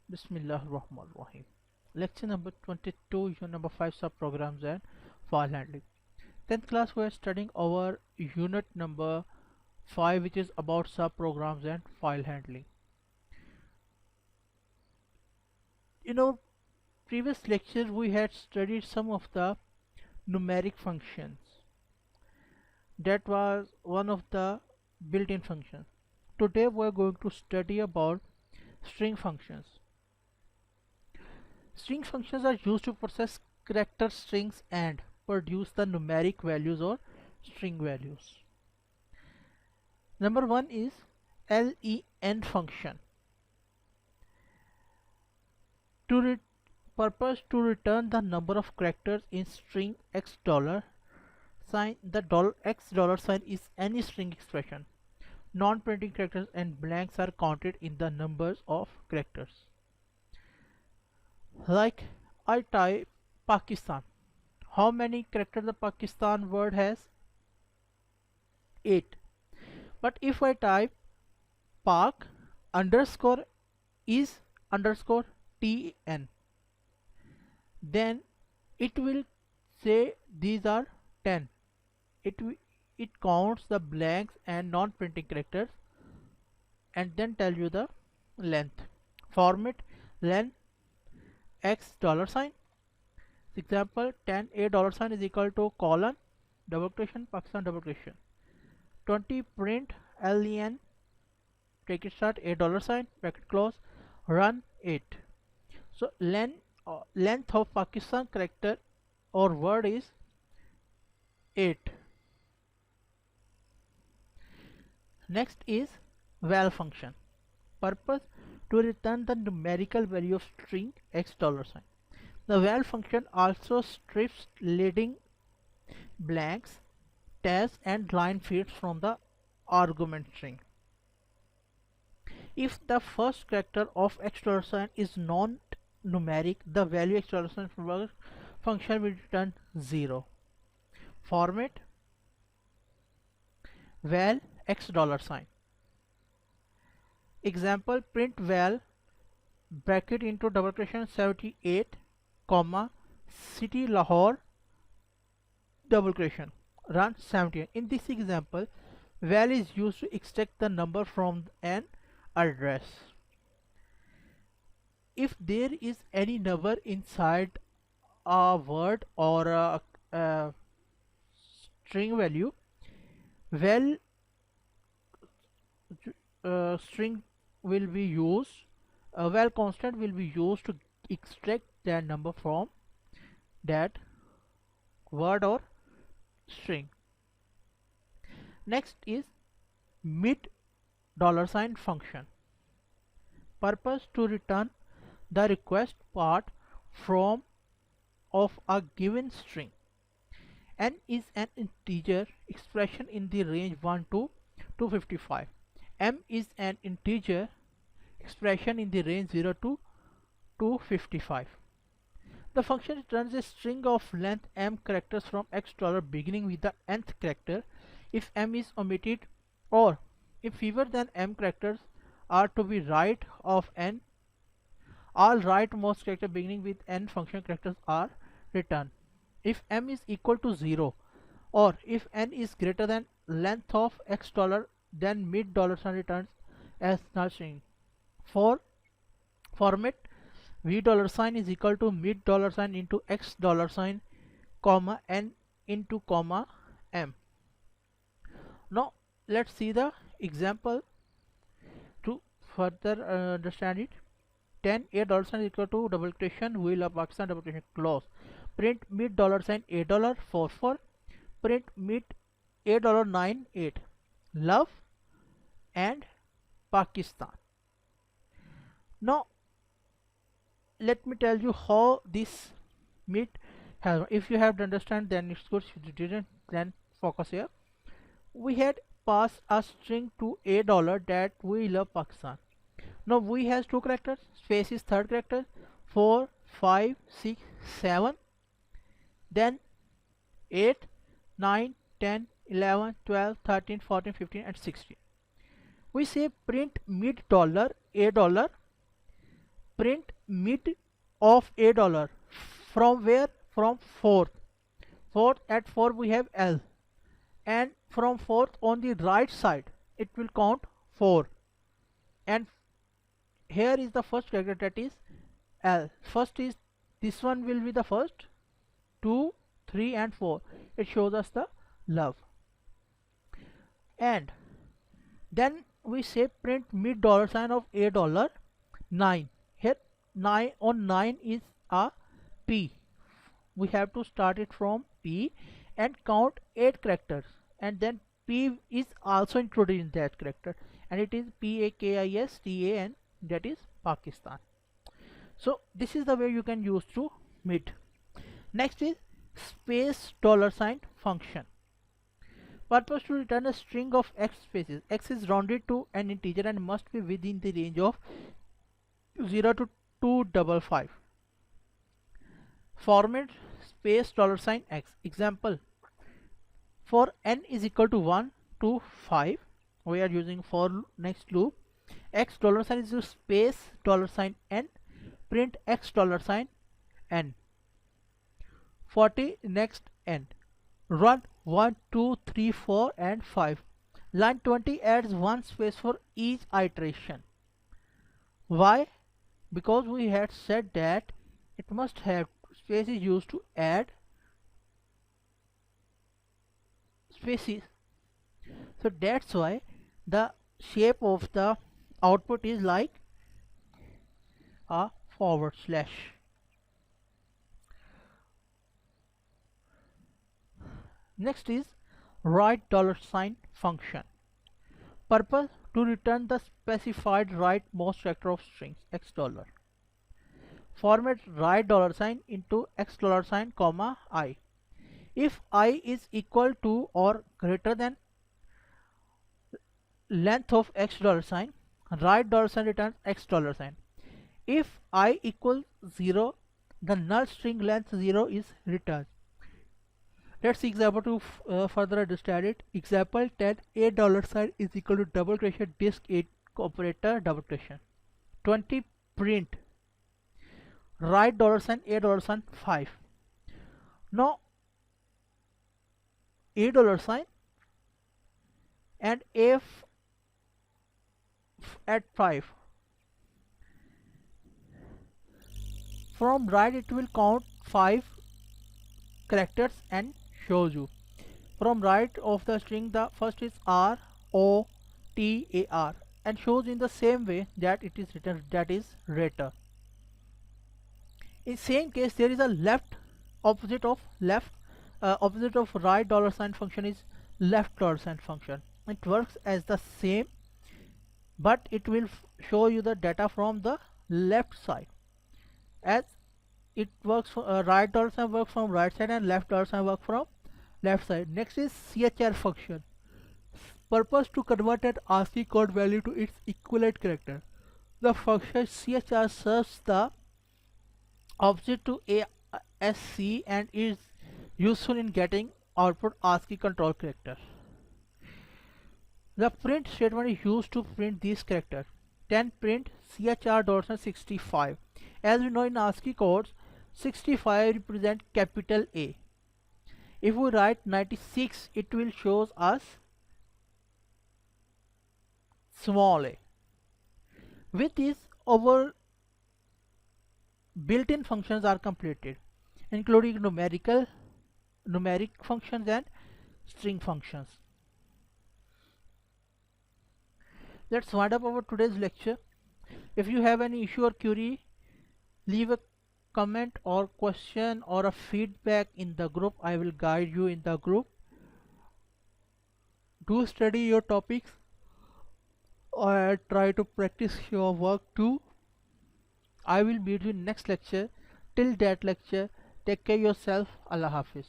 Bismillahirrahmanirrahim. Lecture number 22, unit number 5, subprograms and file handling. 10th class we are studying our unit number 5, which is about subprograms and file handling. In our previous lecture we had studied some of the numeric functions. That was one of the built-in functions. Today we are going to study about string functions. String functions are used to process character strings and produce the numeric values or string values. Number one is len function. To purpose to return the number of characters in string x dollar sign. The $x sign is any string expression. Non-printing characters and blanks are counted in the numbers of characters. Like I type Pakistan. How many characters the Pakistan word has? 8. But if I type Pak underscore is underscore tn, then it will say these are 10. It counts the blanks and non-printing characters and then tell you the length. Format len x dollar sign. Example 10 a dollar sign is equal to colon double quotation Pakistan double quotation. 20 print len take it start a dollar sign bracket close run 8. So length of Pakistan character or word is 8. Next is val function. Purpose to return the numerical value of string x dollar sign. The val function also strips leading blanks, tags and line feeds from the argument string. If the first character of x dollar sign is non-numeric, the value x dollar sign function will return 0. Format val x dollar sign. Example print val bracket into double quotation 78 comma city Lahore double quotation run 78. In this example val is used to extract the number from an address. If there is any number inside a word or a string value, val string will be used, val constant will be used to extract that number from that word or string. Next is mid dollar sign function. Purpose to return the request part from of a given string. N is an integer expression in the range 1 to 255. M is an integer expression in the range 0 to 255. The function returns a string of length m characters from x dollar beginning with the nth character if m is omitted, or if fewer than m characters are to be right of n, all rightmost characters beginning with n function characters are returned. If m is equal to 0 or if n is greater than length of x dollar, then mid dollar sign returns as null string. For format v dollar sign is equal to mid dollar sign into x dollar sign comma n into comma m. Now let's see the example to further understand it. 10 a dollar sign is equal to double quotation wheel of Pakistan double quotation close. Print mid dollar sign a dollar 44. Print mid a dollar 98 love and Pakistan. Now let me tell you how this mid has. If you have to understand, then it's good. If you didn't, then focus here. We had passed a string to a dollar that we love Pakistan. Now we has two characters, space is third character, 4 5 6 7, then 8 9 10 11 12 13 14 15 and 16. We say print mid dollar a dollar print mid of $. From where? From fourth. At 4 we have L, and from fourth on the right side it will count 4, and here is the first character, that is L. First is this one will be the first, 2, 3 and 4. It shows us the love. And then we say print mid $sign of $, 9. Here 9 on 9 is a P. We have to start it from P and count 8 characters, and then P is also included in that character, and it is PAKISTAN, that is Pakistan. So this is the way you can use to mid. Next is space $sign function. Purpose to return a string of x spaces. X is rounded to an integer and must be within the range of 0 to 255. Format space $x. Example, for n is equal to 1 to 5, we are using for next loop. X $sign is space $n, print x $sign n. 40 next n. Run 1, 2, 3, 4 and 5. Line 20 adds one space for each iteration. Why? Because we had said that it must have spaces used to add spaces. So that's why the shape of the output is like a forward slash. Next is right $sign function. Purpose to return the specified rightmost character of strings x $. Format right $sign into x $sign comma I. If I is equal to or greater than length of x $sign, right $sign returns x $sign. If I equals 0, the null string length 0 is returned. Let's see example to further understand it. Example 10, $sign is equal to double quotation disk 8 operator double quotation. 20 print right $sign 5. Now $sign and if at 5, from right it will count 5 characters and shows you. From right of the string, the first is R O T A R and shows in the same way that it is written, that is rater. In same case, there is a left opposite of right $sign function is left $sign function. It works as the same, but it will show you the data from the left side, as it works for right $sign works from right side and left $sign work from left side. Next is CHR function. Purpose to convert an ASCII code value to its equivalent character. The function CHR serves the opposite to ASC and is useful in getting output ASCII control character. The print statement is used to print these characters. 10 print CHR.65. As we know in ASCII codes, 65 represent capital A. If we write 96, it will show us small a. With this, our built-in functions are completed, including numeric functions and string functions. Let's wind up our today's lecture. If you have any issue or query, leave a comment or question or a feedback in the group. I will guide you in the group. Do study your topics or try to practice your work too. I will meet you in next lecture. Till that lecture, take care yourself. Allah Hafiz.